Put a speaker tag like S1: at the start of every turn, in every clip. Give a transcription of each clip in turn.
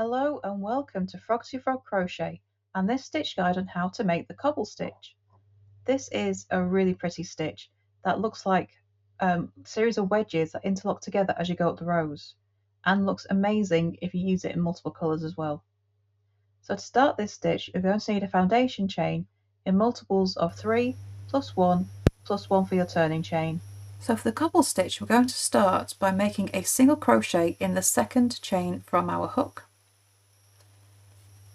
S1: Hello and welcome to Froggity Frog Crochet and this stitch guide on how to make the cobble stitch. This is a really pretty stitch that looks like a series of wedges that interlock together as you go up the rows and looks amazing if you use it in multiple colours as well. So to start this stitch you're going to need a foundation chain in multiples of 3 plus 1 plus 1 for your turning chain. So for the cobble stitch we're going to start by making a single crochet in the second chain from our hook.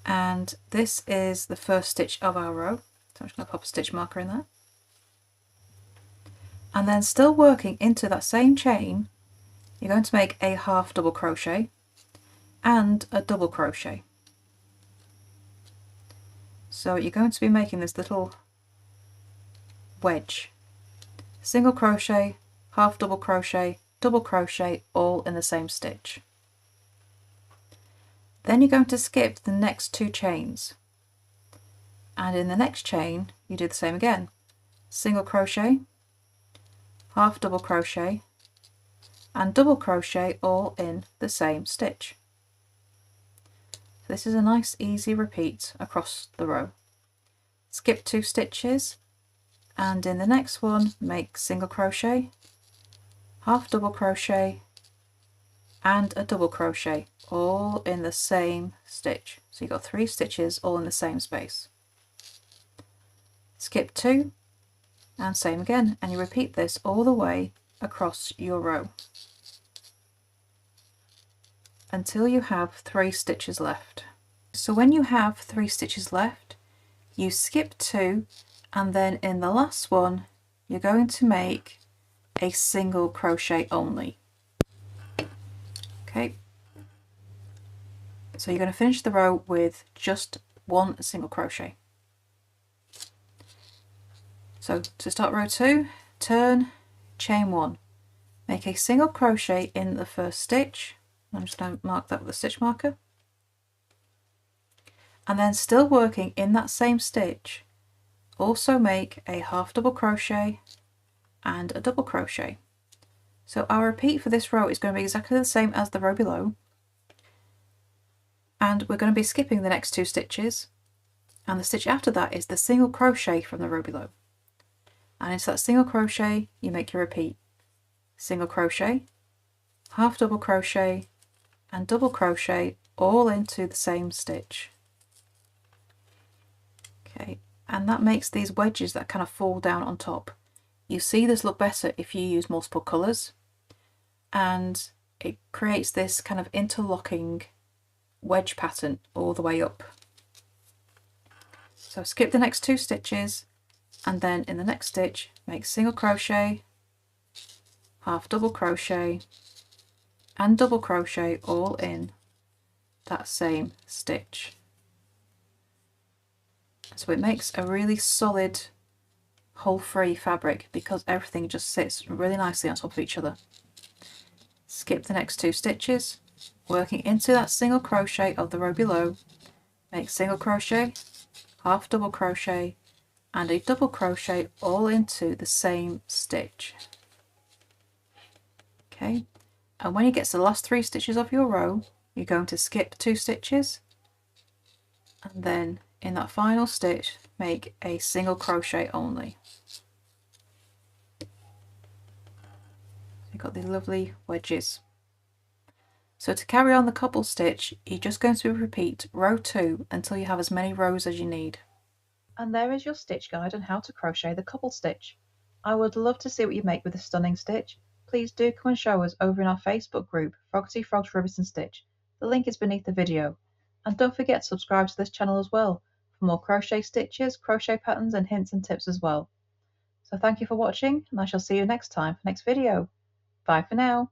S1: And this is the first stitch of our row, so I'm just going to pop a stitch marker in there. And then still working into that same chain, you're going to make a half double crochet and a double crochet. So you're going to be making this little wedge. Single crochet, half double crochet, double crochet, all in the same stitch. Then you're going to skip the next two chains, and in the next chain you do the same again. Single crochet, half double crochet and double crochet, all in the same stitch. So this is a nice easy repeat across the row. Skip 2 stitches and in the next one make single crochet, half double crochet and a double crochet, all in the same stitch. So you've got 3 stitches all in the same space. Skip 2 and same again, and you repeat this all the way across your row until you have 3 stitches left. So when you have 3 stitches left, you skip 2 and then in the last one you're going to make a single crochet only. Okay, so you're going to finish the row with just 1 single crochet. So to start row 2, turn, chain 1, make a single crochet in the first stitch. I'm just going to mark that with a stitch marker, and then still working in that same stitch, also make a half double crochet and a double crochet. So our repeat for this row is going to be exactly the same as the row below, and we're going to be skipping the next 2 stitches, and the stitch after that is the single crochet from the row below, and into that single crochet you make your repeat. Single crochet, half double crochet and double crochet, all into the same stitch. Okay, and that makes these wedges that kind of fall down on top. You see this look better if you use multiple colours, and it creates this kind of interlocking wedge pattern all the way up. So skip the next 2 stitches and then in the next stitch make single crochet, half double crochet and double crochet, all in that same stitch. So it makes a really solid hole-free fabric because everything just sits really nicely on top of each other. Skip the next 2 stitches, working into that single crochet of the row below, make single crochet, half double crochet and a double crochet, all into the same stitch. Okay, and when you get to the last 3 stitches of your row, you're going to skip 2 stitches and then in that final stitch make a single crochet only. You've got these lovely wedges. So to carry on the cobble stitch, you're just going to repeat row 2 until you have as many rows as you need. And there is your stitch guide on how to crochet the cobble stitch. I would love to see what you make with this stunning stitch. Please do come and show us over in our Facebook group, Froggity Frogs Ribbons and Stitch. The link is beneath the video. And don't forget to subscribe to this channel as well for more crochet stitches, crochet patterns and hints and tips as well. So thank you for watching, and I shall see you next time for next video. Bye for now.